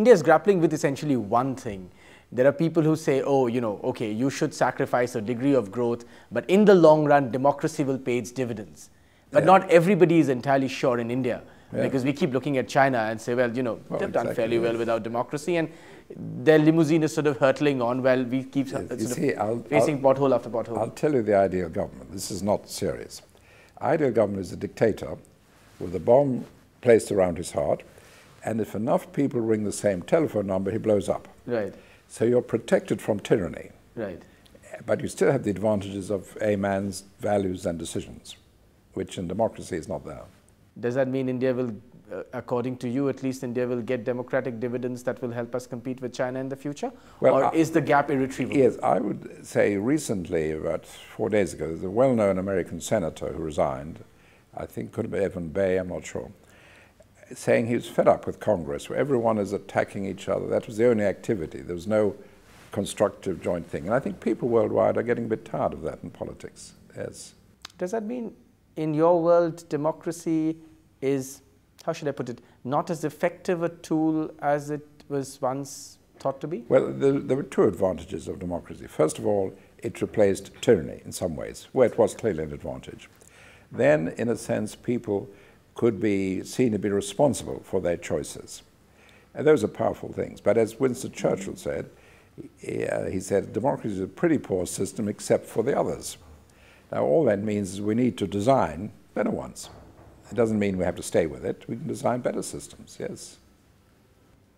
India is grappling with essentially one thing. There are people who say, oh, okay, you should sacrifice a degree of growth, but in the long run, democracy will pay its dividends. But not everybody is entirely sure in India, because we keep looking at China and say, well, they've done fairly well without democracy, and their limousine is sort of hurtling on while we keep facing pothole after pothole. I'll tell you the ideal government. This is not serious. Ideal government is a dictator with a bomb placed around his heart, and if enough people ring the same telephone number, he blows up. Right. So you're protected from tyranny. Right. But you still have the advantages of a man's values and decisions, which in democracy is not there. Does that mean India will, according to you, at least India will get democratic dividends that will help us compete with China in the future? Well, or is the gap irretrievable? Yes, I would say recently, about 4 days ago, there's a well-known American senator who resigned, I think could have been Evan Bay, I'm not sure, saying he was fed up with Congress, where everyone is attacking each other. That was the only activity. There was no constructive joint thing. And I think people worldwide are getting a bit tired of that in politics. Yes. Does that mean in your world, democracy is, how should I put it, not as effective a tool as it was once thought to be? Well, there were two advantages of democracy. First of all, it replaced tyranny in some ways, where it was clearly an advantage. Then, in a sense, people could be seen to be responsible for their choices. And those are powerful things. But as Winston Churchill said, he said, democracy is a pretty poor system except for the others. Now, all that means is we need to design better ones. It doesn't mean we have to stay with it. We can design better systems, yes.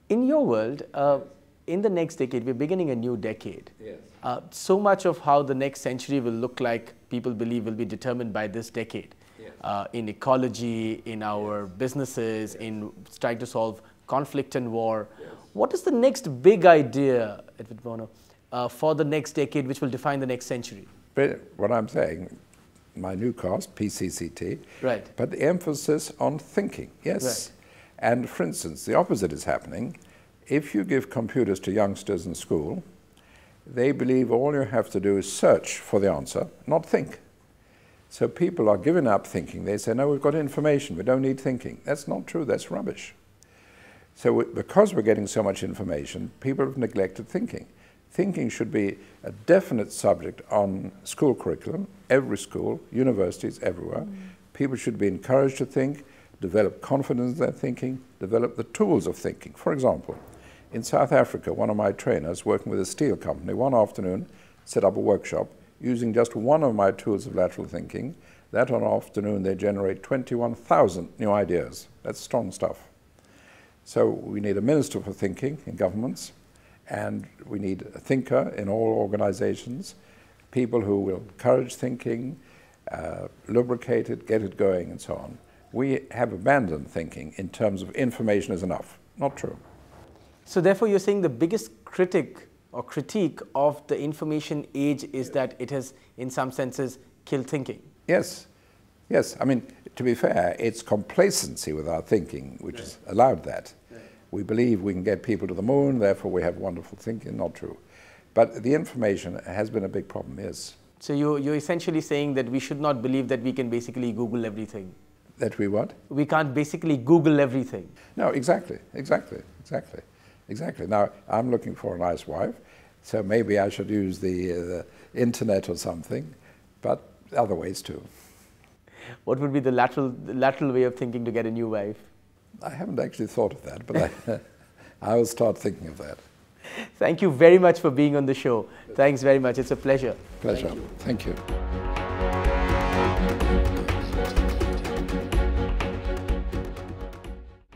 In your world, in the next decade, we're beginning a new decade. Yes. So much of how the next century will look like, people believe, will be determined by this decade. Yes. In ecology, in our businesses, in trying to solve conflict and war. Yes. What is the next big idea, Edward de Bono, for the next decade, which will define the next century? But what I'm saying, my new course, PCCT, right. But the emphasis on thinking, yes. Right. And for instance, the opposite is happening. If you give computers to youngsters in school, they believe all you have to do is search for the answer, not think. So people are giving up thinking. They say, no, we've got information, we don't need thinking. That's not true, that's rubbish. So because we're getting so much information, people have neglected thinking. Thinking should be a definite subject on school curriculum, every school, universities, everywhere. People should be encouraged to think, develop confidence in their thinking, develop the tools of thinking. For example, in South Africa, one of my trainers working with a steel company one afternoon set up a workshop using just one of my tools of lateral thinking. That one afternoon they generate 21,000 new ideas. That's strong stuff. So we need a minister for thinking in governments, and we need a thinker in all organizations, people who will encourage thinking, lubricate it, get it going, and so on. We have abandoned thinking in terms of information is enough. Not true. So therefore you're saying the biggest critique of the information age is that it has, in some senses, killed thinking? Yes. Yes. I mean, to be fair, it's complacency with our thinking which has allowed that. We believe we can get people to the moon, therefore we have wonderful thinking. Not true. But the information has been a big problem, yes. So you're essentially saying that we should not believe that we can basically Google everything. That we what? We can't basically Google everything. No, exactly. Now, I'm looking for a nice wife, so maybe I should use the internet or something, but other ways too. What would be the lateral way of thinking to get a new wife? I haven't actually thought of that, but I will start thinking of that. Thank you very much for being on the show. Thanks very much. It's a pleasure. Pleasure. Thank you.